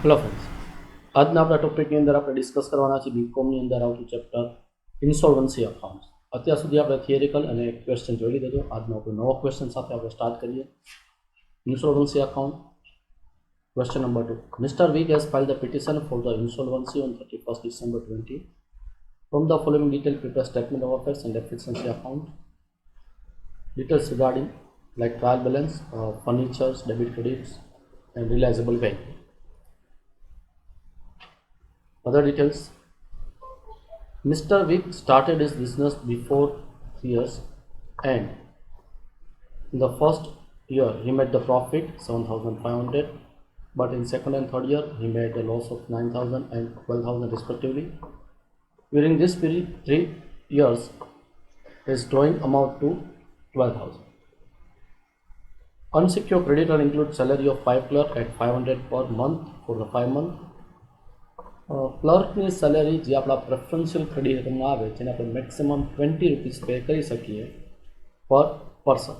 Hello friends, આજના આપણા ટોપિકની અંદર આપણે ડિસ્કસ કરવાના છે બીકોમની અંદર આવતું ચેપ્ટર ઇન્સોલ્વન્સી અકાઉન્ટ્સ. અત્યાર સુધી આપણે થિયરિકલ અને ક્વેશ્ચન જોઈ લીધો હતો. આજનો આપણો નવો ક્વેશ્ચન સાથે આપણે સ્ટાર્ટ કરીએ. Insolvency account question number 2. Mister Wig has filed the petition for the insolvency on 31st December 20. From the following detail, prepare statement of affairs and deficiency account. Details regarding like trial balance, furnitures, debit credits, and realizable value. Other details: Mr. Vick started his business before 3 years, and in the first year he made the profit 7,500, but in second and third year he made a loss of 9,000 and 12,000 respectively. During this period, 3 years, his drawing amount to 12,000. Unsecured creditor includes salary of 5 clerk at 500 per month for the 5 months. ક્લર્કની salary જે આપણા preferential ક્રેડિટમાં આવે જેને આપણે maximum ₹20 pay કરી શકીએ પર person.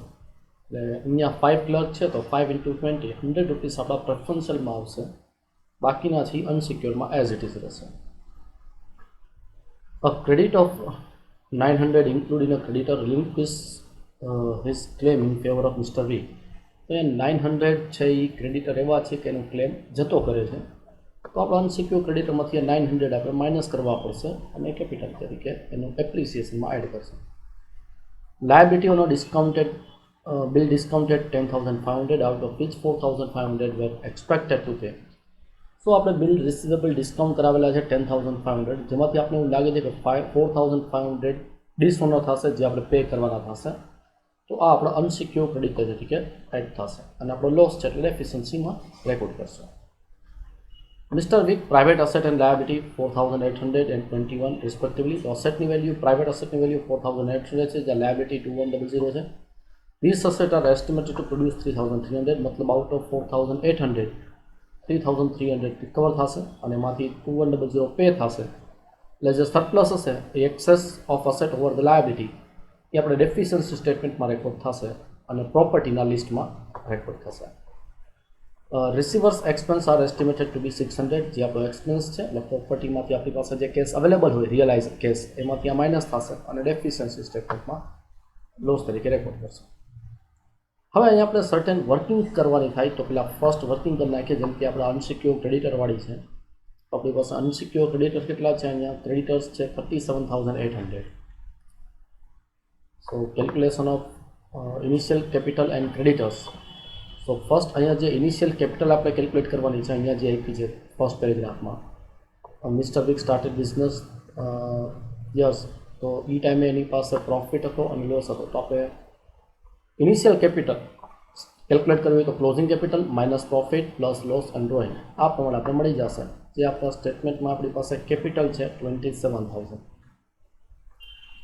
એટલે અહીંયા 5 ક્લર્ક છે તો 5 × 20 ₹100 આપણા પ્રેફરન્શિયલમાં આવશે, બાકીનાથી અનસિક્યોરમાં એઝ ઇટ ઇઝ રહેશે. A credit of 900 including a creditor relinquish his claim in favor of Mr. V. તો એ 900 છે એ ક્રેડિટર એવા છે કે એનો ક્લેમ જતો કરે છે, તો આપણે અનસિક્યોર ક્રેડિટરમાંથી 900 આપણે માઇનસ કરવા પડશે અને કેપિટલ તરીકે એનું એપ્રિસિએશનમાં એડ કરશે. Liability on discounted bill discounted 10,500 out of which 4,500 were expected to pay. So આપણે બિલ રિસીવેબલ ડિસ્કાઉન્ટ કરાવેલા છે 10,500, જેમાંથી આપણે એવું લાગે છે કે 4,500 ડિસઓનર થશે જે આપણે પે કરવાના થશે, તો આ આપણો અનસિક્યોર ક્રેડિટર તરીકે એડ થશે અને આપણો લોસ છે એટલે એફિશિયન્સીમાં રેકોર્ડ કરશે. Mr. Vick private asset and liability 4,800 and 21 respectively. તો અસેટની વેલ્યુ પ્રાઇવેટ અસેટની વેલ્યુ 4,800 છે, જ્યાં લાયબિલિટી 2,100 છે. These assets are estimated to produce 3,300, મતલબ આઉટ ઓફ 4,800 3,300 રિકવર થશે અને એમાંથી 2,100 પે થશે. એટલે જે સરપ્લસ હશે એ excess of asset over the liability એ આપણે ડેફિશિયન્સી સ્ટેટમેન્ટમાં રેકોર્ડ થશે અને પ્રોપર્ટીના લિસ્ટમાં રેકોર્ડ થશે. રિસીવર્સ એક્સપેન્સ આર એસ્ટિમેટેડ ટુ બી 600, જે આપણો એક્સપેન્સ છે એટલે પ્રોપર્ટીમાંથી આપણી પાસે જે કેસ અવેલેબલ હોય રિયલાઇઝ કેસ એમાંથી આ માઇનસ થશે અને ડેફિશિયન્સી સ્ટેટમેન્ટમાં લોસ તરીકે રેકોર્ડ કરશે. હવે અહીંયા આપણે સર્ટેન વર્કિંગ કરવાની થાય તો પેલા ફર્સ્ટ વર્કિંગ કરી નાખીએ. જેમ કે આપણે અનસિક્યોર ક્રેડિટરવાળી છે તો આપણી પાસે અનસિક્યોર ક્રેડિટર કેટલા છે? અહીંયા ક્રેડિટર્સ છે 37,800. So calculation of initial capital and creditors. તો ફર્સ્ટ અહીંયા જે ઇનિશિયલ કેપિટલ આપણે કેલ્ક્યુલેટ કરવાની છે, અહીંયા જે આપી છે ફર્સ્ટ પેરેગ્રાફમાં, મિસ્ટર વિક સ્ટાર્ટેડ બિઝનેસ યસ, તો એ ટાઈમે એની પાસે પ્રોફિટ હતો અને લોસ હતો. તો આપણે ઇનિશિયલ કેપિટલ કેલ્ક્યુલેટ કરવી હોય તો closing capital minus profit plus loss and drawing આ પ્રમાણે આપણે મળી જશે. જે આપણા સ્ટેટમેન્ટમાં આપણી પાસે કેપિટલ છે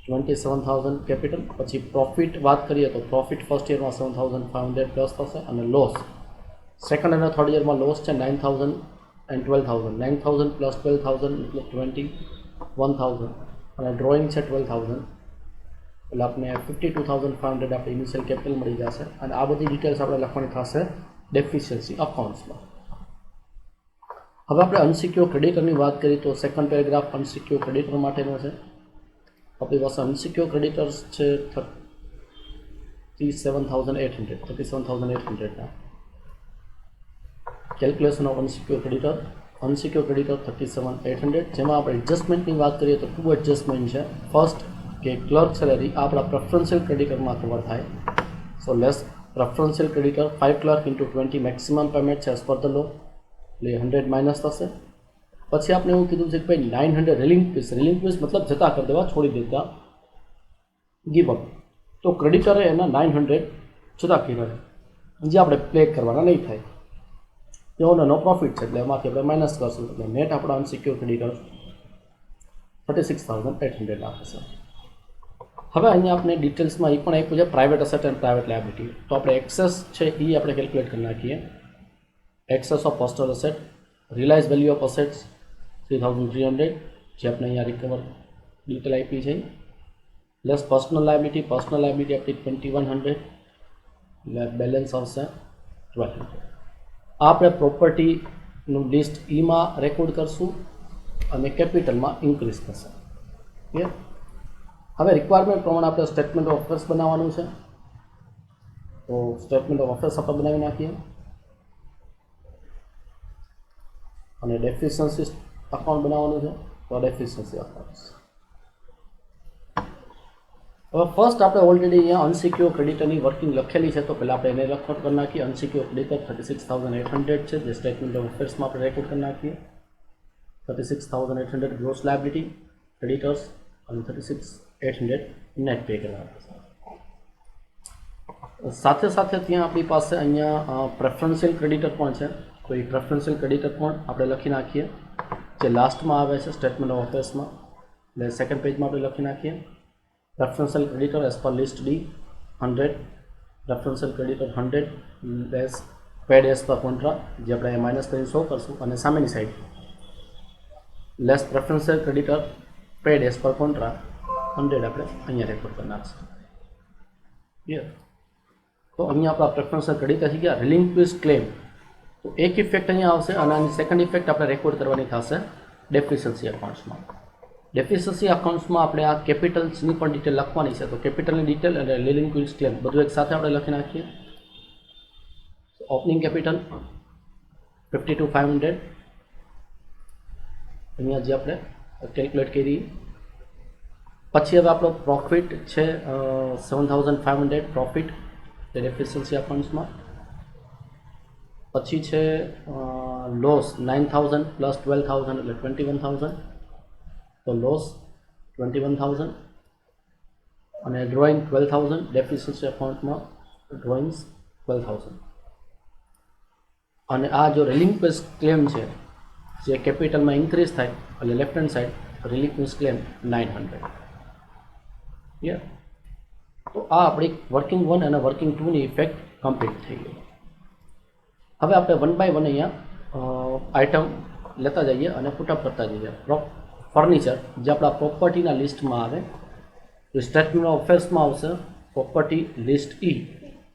27,000 કેપિટલ. પછી પ્રોફિટ વાત કરીએ તો પ્રોફિટ ફર્સ્ટ યરમાં 7,500 પ્લસ થશે અને લોસ સેકન્ડ અને થર્ડ યરમાં લોસ છે 9,000 એન્ડ 12,000. 9,000 પ્લસ 12,000 એટલે 21,000 અને ડ્રોઈંગ છે 12,000, એટલે આપણે 52,500 આપણે ઇનિશિયલ કેપિટલ મળી જશે. અને આ બધી ડિટેલ્સ આપણે લખવાની થશે ડેફિશિયન્સી અકાઉન્ટ્સમાં. હવે આપણે અનસિક્યોર ક્રેડિટરની વાત કરીએ તો સેકન્ડ પેરેગ્રાફ અનસિક્યોર ક્રેડિટર માટેનો છે. આપણી પાસે અનસિક્યોર ક્રેડિટર્સ છે 37,800 calculation of unsecure creditor. Unsecure creditor 37,800, જેમાં આપણે એડજસ્ટમેન્ટની વાત કરીએ તો 2 એડજસ્ટમેન્ટ છે. ફર્સ્ટ કે ક્લર્ક સેલેરી આપણા પ્રેફરન્શિયલ ક્રેડિટરમાં કવર થાય. So less preferential creditor 5 clerk × 20 maximum payment છે એઝ પર ધ લો, એટલે 100 માઇનસ થશે. પછી આપણે એવું કીધું છે કે ભાઈ 900 રિલિંક્વિશ મતલબ જતા કરી દેવા, છોડી દેતા, ગીવ અપ. તો ક્રેડિટરે એના 900 જતા કર્યા જે આપણે પે કરવાના નહીં થાય, તેઓનો નો પ્રોફિટ છે એટલે એમાંથી આપણે માઇનસ કરશું. એટલે નેટ આપણા અનસિક્યોર ક્રેડિટર 36,800 આપે છે. હવે અહીંયા આપણે ડિટેલ્સમાં એ પણ આપ્યું છે private asset and private liability. તો આપણે એક્સેસ છે એ આપણે કેલ્ક્યુલેટ કરી નાખીએ. Excess of personal asset, realise value of assets 3,300, જે આપણે અહીંયા રિકવર ડિટેલ આપી છે. લેસ પર્સનલ લાયબિલિટી આપણી 2,100, એટલે બેલેન્સ આવશે 1,200. આ આપણે પ્રોપર્ટી નું લિસ્ટ ઈમાં રેકોર્ડ કરશું અને કેપિટલમાં ઇન્ક્રીઝ થશે. ક્લિયર? હવે રિક્વાયરમેન્ટ પ્રમાણે આપણે સ્ટેટમેન્ટ ઓફ અફેર્સ બનાવવાનું છે. તો સ્ટેટમેન્ટ ઓફ અફેર્સ આપણે બનાવી નાખીએ અને ડેફિશિયન્સી અકાઉન્ટ બનાવવાનું છે. તો ડેફિશિયન્સી અકાઉન્ટ. હવે ફર્સ્ટ આપણે ઓલરેડી અહીંયા અનસિક્યોર ક્રેડિટરની વર્કિંગ લખેલી છે, તો પહેલાં આપણે એને રેકોર્ડ કરી નાખીએ. અનસિક્યોર ક્રેડિટર 36,800 છે, જે સ્ટેટમેન્ટ ઓફ અફેર્સમાં આપણે રેકોર્ડ કરી નાખીએ. 36,800 ગ્રોસ લાયબિલિટી ક્રેડિટર્સ અને 36,800 નેટ પે કરવાના. સાથે સાથે ત્યાં આપણી પાસે અહીંયા પ્રેફરન્શિયલ ક્રેડિટર પણ છે. તો એ પ્રેફરન્શિયલ ક્રેડિટર પણ આપણે લખી નાખીએ, જે લાસ્ટમાં આવે છે સ્ટેટમેન્ટ ઓફ અફેર્સમાં. એટલે સેકન્ડ પેજમાં આપણે લખી નાખીએ preferential creditor as per list D 100, preferential creditor 100 less paid as per contra, જે આપણે માઇનસ કરીને શો કરશું. અને સામેની side less preferential creditor paid as per contra 100 આપણે અહીંયા રેકોર્ડ કરી નાખશું. ક્લિયર? તો અહીંયા આપણા પ્રેફરન્શિયલ ક્રેડિટર થઈ ગયા. રિલિંક્વિશ ક્લેમ, તો એક ઇફેક્ટ અહીંયા આવશે અને આની સેકન્ડ ઇફેક્ટ આપણે રેકોર્ડ કરવાની થશે ડેફિશિયન્સી અકાઉન્ટ્સમાં. ડેફિશિયન્સી અકાઉન્ટ્સમાં આપણે આ કેપિટલ્સની પણ ડિટેલ લખવાની છે. તો કેપિટલની ડિટેલ અને રિલિંક્વિશ ક્લેમ બધું એક સાથે આપણે લખી નાખીએ. ઓપનિંગ કેપિટલ 52,500 અહીંયા જે આપણે કેલ્ક્યુલેટ કરી. પછી હવે આપણો પ્રોફિટ છે 7,500 પ્રોફિટ ડેફિશિયન્સી અકાઉન્ટ્સમાં. પછી છે લોસ 9,000 પ્લસ 12,000 એટલે 21,000. તો લોસ 21,000 અને ડ્રોઈંગ 12,000 ડેફિશિયન્સી અકાઉન્ટમાં ડ્રોઈંગ્સ 12,000. અને આ જો રિલિંક્વિશ ક્લેમ છે જે કેપિટલમાં ઇન્ક્રીઝ થાય એટલે left hand side relinquish claim 900. Yes. તો આ આપણી વર્કિંગ 1 અને વર્કિંગ 2ની ઇફેક્ટ કમ્પ્લીટ થઈ ગઈ. હવે આપણે 1 બાય 1 અહીંયા આઇટમ લેતા જઈએ અને પુટઅપ કરતા જઈએ. ફર્નિચર જે આપણા પ્રોપર્ટીના લિસ્ટમાં આવે, તો સ્ટેટમેન્ટ ઓફ અફેર્સમાં આવશે પ્રોપર્ટી લિસ્ટ ઈ.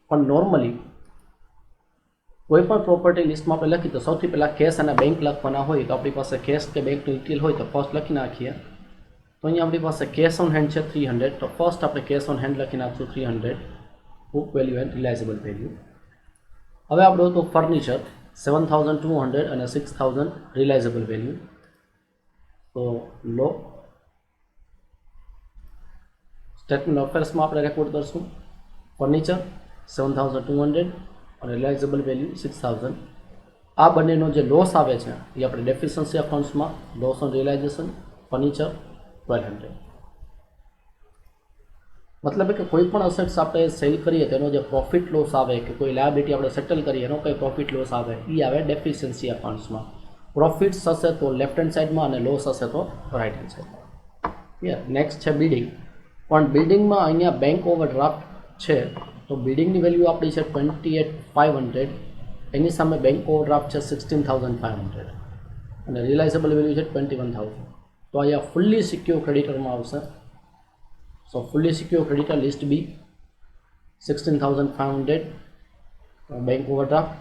પણ નોર્મલી કોઈ પણ પ્રોપર્ટી લિસ્ટમાં આપણે લખીએ તો સૌથી પહેલાં કેશ અને બેંક લખવાના હોય. તો આપણી પાસે કેશ કે બેંકની ડિટેલ હોય તો ફર્સ્ટ લખી નાખીએ. તો અહીંયા આપણી પાસે કેશ ઓન હેન્ડ છે 300, તો ફર્સ્ટ આપણે કેશ ઓન હેન્ડ લખી નાખશું 300 બુક વેલ્યુ એન્ડ રિલાયઝેબલ વેલ્યુ. હવે આપણું હતું ફર્નિચર 7,200 અને 6,000 રિલાયઝેબલ વેલ્યુ. તો લો સ્ટેટમેન્ટ ઓફ અફેર્સમાં આપણે રેકોર્ડ કરશું ફર્નિચર 7,200 અને રિલાયઝેબલ વેલ્યુ 6,000. આ બંનેનો જે લોસ આવે છે એ આપણે ડેફિશિયન્સી અકાઉન્ટ્સમાં લોસ ઓન રિયલાઇઝેશન ફર્નિચર 1,200. મતલબ કે કોઈ પણ અસેટ્સ આપણે સેલ કરીએ તેનો જે પ્રોફિટ લોસ આવે કે કોઈ લાયબિલિટી આપણે સેટલ કરીએ એનો કંઈ પ્રોફિટ લોસ આવે એ આવે ડેફિશિયન્સી અકાઉન્ટ્સમાં. પ્રોફિટ્સ હશે તો લેફ્ટ હેન્ડ સાઈડમાં અને લોસ હશે તો રાઇટ હેન્ડ સાઈડમાં. ક્લિયર? નેક્સ્ટ છે બિલ્ડિંગ. પણ બિલ્ડિંગમાં અહીંયા બેંક ઓવરડ્રાફ્ટ છે, તો બિલ્ડિંગની વેલ્યુ આપણી છે 28,500, એની સામે બેંક ઓવરડ્રાફ્ટ છે 16,500 અને રિયલાઇઝેબલ વેલ્યુ છે 21,000. તો અહીંયા ફુલ્લી સિક્યોર ક્રેડિટરમાં આવશે. સો ફુલ્લી સિક્યોર ક્રેડિટર લિસ્ટ બી 16,500 બેંક ઓવરડ્રાફ્ટ,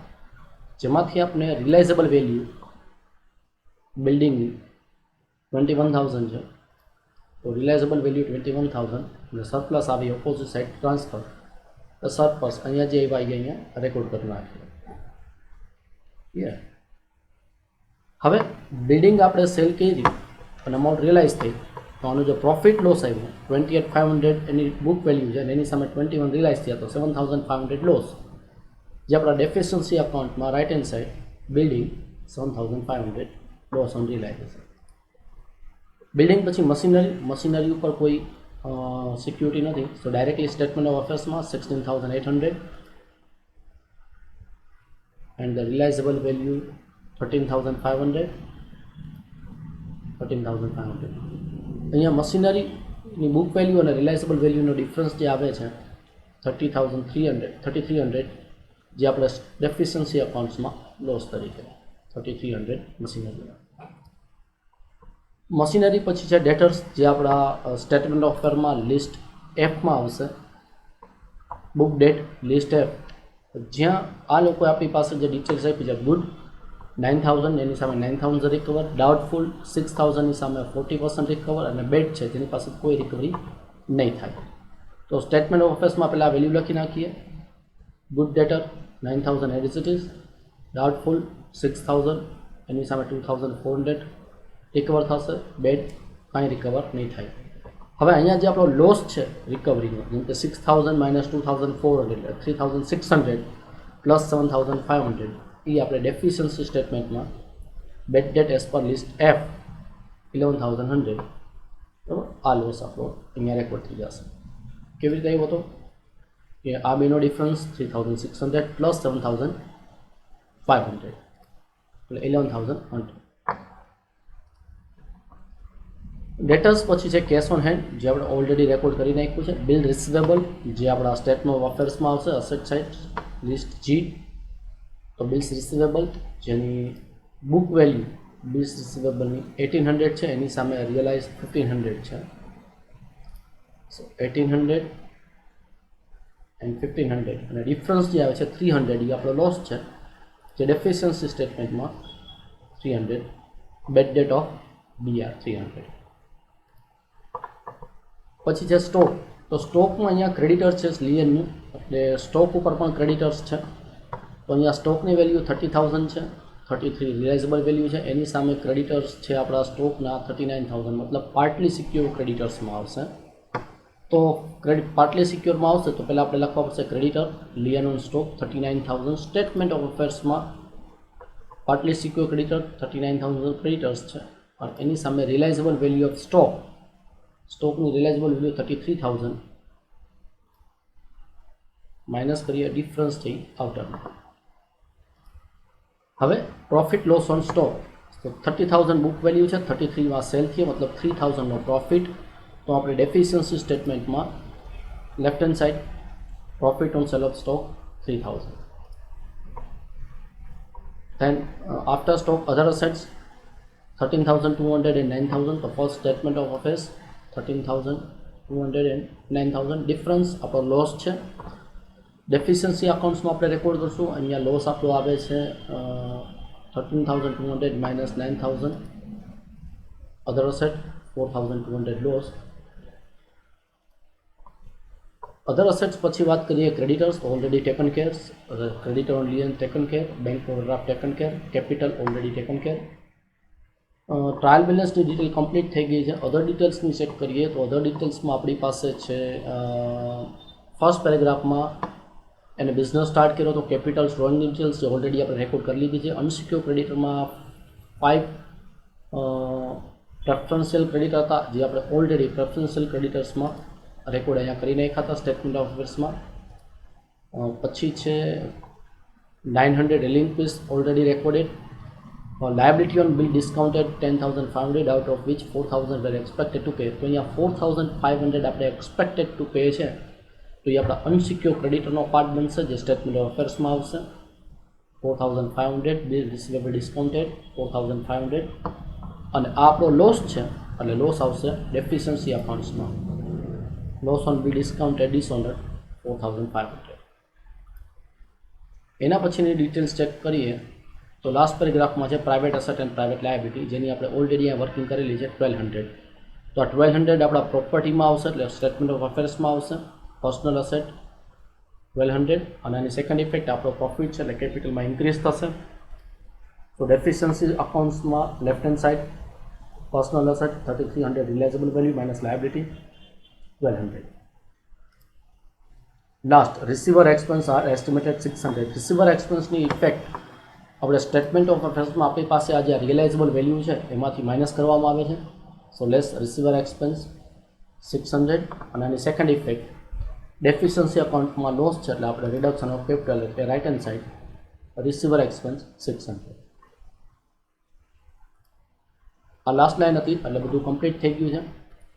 જેમાંથી આપણે રિયલાઇઝેબલ વેલ્યુ બિલ્ડિંગની 21,000 છે. તો રિયલાઇઝેબલ વેલ્યુ 21,000 અને સરપ્લસ આવી ઓપોઝિટ સાઇડ ટ્રાન્સફર. તો સરપ્લસ અહીંયા જે આવી અહીંયા રેકોર્ડ કરી નાખીએ. હવે બિલ્ડિંગ આપણે સેલ કરી અને અમાઉન્ટ રિયલાઇઝ થઈ, તો આનું જો પ્રોફિટ લોસ આવ્યું 28,500 એની બુક વેલ્યુ છે અને એની સામે 21 રિયલાઇઝ થયા, તો 7,500 લોસ, જે આપણા ડેફિશિયન્સી અકાઉન્ટમાં right hand side building 7,500 loss on realisation. Building પછી મશીનરી ઉપર કોઈ સિક્યુરિટી નથી, તો ડાયરેક્ટલી સ્ટેટમેન્ટ ઓફ અફેર્સમાં 16,800 એન્ડ ધ રિયલાઇઝેબલ વેલ્યુ 13,500. અહીંયા મશીનરીની બુક વેલ્યુ અને રિયલાઇઝેબલ વેલ્યુનો ડિફરન્સ જે આવે છે 3300, જે આપણે ડેફિશિયન્સી અકાઉન્ટ્સમાં લોસ તરીકે 3,300 મશીનરી. પછી છે ડેટર્સ, જે આપણા સ્ટેટમેન્ટ ઓફ અફેરમાં લિસ્ટ એફમાં આવશે. બુક ડેટ લિસ્ટ એફ, જ્યાં આ લોકોએ આપણી પાસે જે ડિટેલ્સ આપી છે ગુડ 9000 એની સામે 9000 રિકવર, ડાઉટફુલ 6000 ની સામે 40% રિકવર અને બેડ છે તેની પાસે કોઈ રિકવરી નહીં થાય. તો સ્ટેટમેન્ટ ઓફ અફેર્સમાં પહેલાં વેલ્યુ લખી નાખીએ. Good ડેટર 9000 as it is, doubtful 6000 એની સામે 2400 રિકવર થશે, બેડ કાંઈ રિકવર નહીં થાય. હવે અહીંયા જે આપણો લોસ છે રિકવરીનો, જેમ કે 6000 માઇનસ 2400 એટલે 3600 પ્લસ 7500, એ આપણે ડેફિશિયન્સી સ્ટેટમેન્ટમાં bad debt as per list F 11100, બરાબર, આ લોસ આપણો અહીંયા રેકોર્ડ થઈ જશે. કેવી રીતે આવ્યો હતો કે આ બેનો ડિફરન્સ 3600 પ્લસ 7500 એટલે 11100. ડેટર્સ પછી છે કેશ ઓન હેન્ડ, જે આપણે ઓલરેડી રેકોર્ડ કરી નાખ્યું છે. બિલ રિસીવેબલ, જે આપણા સ્ટેટમેન્ટ ઓફ અફેર્સમાં આવશે, અસેટ સાઇડ લિસ્ટ જી. તો બિલ્સ રિસીવેબલ જેની બુક વેલ્યુ બિલ્સ રિસીવેબલની 1800 છે, એની સામે રિયલાઇઝ 1500 છે. સો 1800 એન્ડ 1500 અને ડિફરન્સ જે આવે છે 300, એ આપણો લોસ છે, જે ડેફિશિયન્સી સ્ટેટમેન્ટમાં 300, બેડ ડેટ ઓફ BR 300. પછી છે સ્ટોક. તો સ્ટોકમાં અહીંયા ક્રેડિટર્સ છે લિયનનું, એટલે સ્ટોક ઉપર પણ ક્રેડિટર્સ છે. તો અહીંયા સ્ટોકની વેલ્યુ 30,000 છે, 33 રિલાઇઝેબલ વેલ્યુ છે, એની સામે ક્રેડિટર્સ છે આપણા સ્ટોકના 39,000, મતલબ પાર્ટલી સિક્યોર ક્રેડિટર્સમાં આવશે. તો પાર્ટલી સિક્યોરમાં આવશે તો પહેલાં આપણે લખવા પડશે creditor lien on stock 39,000. Statement of અફેર્સમાં પાર્ટલી સિક્યોર ક્રેડિટર 39,000 ક્રેડિટર્સ છે, અને એની સામે રિલાઇઝેબલ વેલ્યુ ઓફ સ્ટોકનું રિલાઇઝેબલ વેલ્યુ 33,000 માઇનસ કરીએ ડિફરન્સ થઈ આઉટરમાં. હવે પ્રોફિટ લોસ ઓન સ્ટોક. તો 30,000 બુક વેલ્યુ છે, 33માં સેલ થયો, મતલબ 3,000નો પ્રોફિટ. તો આપણે ડેફિશિયન્સી સ્ટેટમેન્ટમાં left hand side profit on sale of stock 3,000. Then after stock other assets 13,200 and 9,000. તો first statement of affairs 13,200 and 9,000. Difference આપણો લોસ છે. ડેફિશિયન્સી અકાઉન્ટ્સમાં આપણે રેકોર્ડ કરશું. અહીંયા લોસ આપણો આવે છે 13,200 minus 9,000, other asset 4,200 loss. Other assets પછી વાત કરીએ creditors. Already taken care, creditor on lien taken care, bank overdraft taken care, capital already taken care. Trial બેલેન્સની ડિટેલ કમ્પ્લીટ થઈ ગઈ છે. અધર ડિટેલ્સની ચેક કરીએ તો અધર ડિટેલ્સમાં આપણી પાસે છે ફર્સ્ટ પેરેગ્રાફમાં એને બિઝનેસ સ્ટાર્ટ કર્યો તો કેપિટલ ડ્રોઈંગ ડિટેલ્સ જે ઓલરેડી આપણે રેકોર્ડ કરી લીધી છે. અનસિક્યોર ક્રેડિટરમાં 5 પ્રેફરન્શિયલ ક્રેડિટર હતા, જે આપણે ઓલરેડી પ્રેફરન્શિયલ ક્રેડિટર્સમાં રેકોર્ડ અહીંયા કરી નાખ્યા હતા સ્ટેટમેન્ટ ઓફ અફેર્સમાં. પછી છે 900 relinquish already recorded. Liability on bill discounted 10,500 out of which 4,000 were expected to pay. તો અહીંયા 4,500 આપણે એક્સપેક્ટેડ ટુ પે છે, તો એ આપણા અનસિક્યોર ક્રેડિટરનો પાર્ટ બનશે, જે સ્ટેટમેન્ટ ઓફ અફેર્સમાં આવશે. 4,500 બિલ રિસીવેબલ ડિસ્કાઉન્ટેડ 4,500, અને આ આપણો લોસ છે, એટલે લોસ આવશે ડેફિશિયન્સી અકાઉન્ટ્સમાં. Loss on bill discounted dishonour 4,500. એના પછીની ડિટેલ્સ ચેક કરીએ તો લાસ્ટ પેરેગ્રાફમાં છે private asset and private liability, જેની આપણે ઓલરેડી અહીંયા વર્કિંગ કરેલી છે 1,200. તો આ 1,200 આપણા પ્રોપર્ટીમાં આવશે, એટલે સ્ટેટમેન્ટ ઓફ અફેર્સમાં આવશે. પર્સનલ અસેટ 1,200, અને એની સેકન્ડ ઇફેક્ટ આપણો પ્રોફિટ છે, એટલે કેપિટલમાં ઇન્ક્રીઝ થશે. તો ડેફિશિયન્સી અકાઉન્ટ્સમાં left hand side personal asset 3,300 realisable value minus liability 1,200. Last receiver expense are estimated 600. Receiver એક્સપેન્સની ઇફેક્ટ આપણે સ્ટેટમેન્ટ ઓફ અફેર્સમાં આપણી પાસે આ જે રિયલાઇઝેબલ વેલ્યુ છે એમાંથી માઇનસ કરવામાં આવે છે. સો લેસ રિસીવર એક્સપેન્સ 600, અને આની સેકન્ડ ઇફેક્ટ ડેફિશિયન્સી અકાઉન્ટમાં લોસ છે, એટલે આપણે રિડક્શન ઓફ કેપિટલ એટલે right hand side receiver expense 600. આ લાસ્ટ લાઇન હતી, એટલે બધું કમ્પ્લીટ થઈ ગયું છે.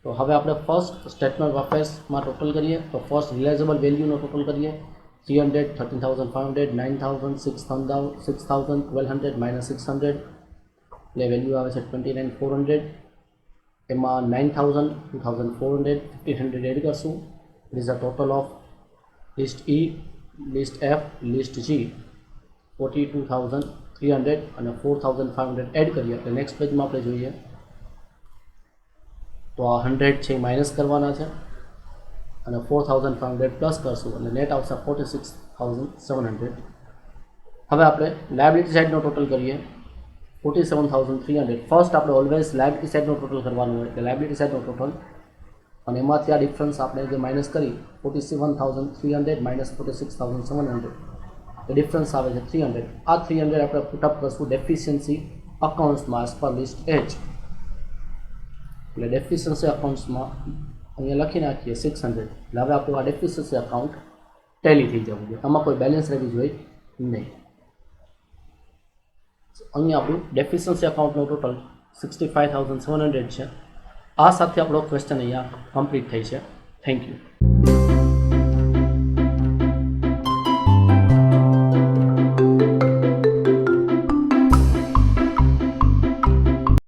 તો હવે આપણે ફર્સ્ટ સ્ટેટમેન્ટ ઓફ અફેર્સમાં ટોટલ કરીએ તો ફર્સ્ટ રિલાઇઝેબલ વેલ્યુનો ટોટલ કરીએ 300, 13,500, 9,000, 6,000, 1,200 માઇનસ 600, એટલે વેલ્યુ આવે છે 29,400. એમાં 9,000, 2,400, 1,500 એડ કરશું. It is a total of list E, list F, list G 42,300. 300 અને 4500 એડ કરીએ એટલે નેક્સ્ટ પેજમાં આપણે જોઈએ તો આ 100 છે એ માઇનસ કરવાના છે અને 4500 પ્લસ કરશું એટલે નેટ આવશે 46700. હવે આપણે લાયબિલિટી સાઇડનો ટોટલ કરીએ 47300. ફર્સ્ટ આપણે ઓલવેઝ લાયબિલિટી સાઇડનો ટોટલ કરવાનું હોય એટલે લાયબિલિટી સાઇડનો ટોટલ અને એમાંથી આ ડિફરન્સ આપણે જે માઇનસ કરી 47300 માઇનસ 46700 એ ડિફરન્સ આવે છે 300. આ 300 આપણે પુટઅપ કરશું ડેફિશિયન્સી અકાઉન્ટ્સમાં એઝ પર લિસ્ટ એચ. એટલે ડેફિશિયન્સી અકાઉન્ટ્સમાં અહીંયા લખી નાખીએ 600. એટલે હવે આપણું આ ડેફિશિયન્સી અકાઉન્ટ ટેલી થઈ જવું જોઈએ, આમાં કોઈ બેલેન્સ રહેવી જોઈએ નહીં. અહીંયા આપણું ડેફિશિયન્સી અકાઉન્ટનો ટોટલ 65700 છે. આ સાથે આપણો ક્વેશ્ચન અહીંયા કમ્પ્લીટ થઈ છે. Thank you.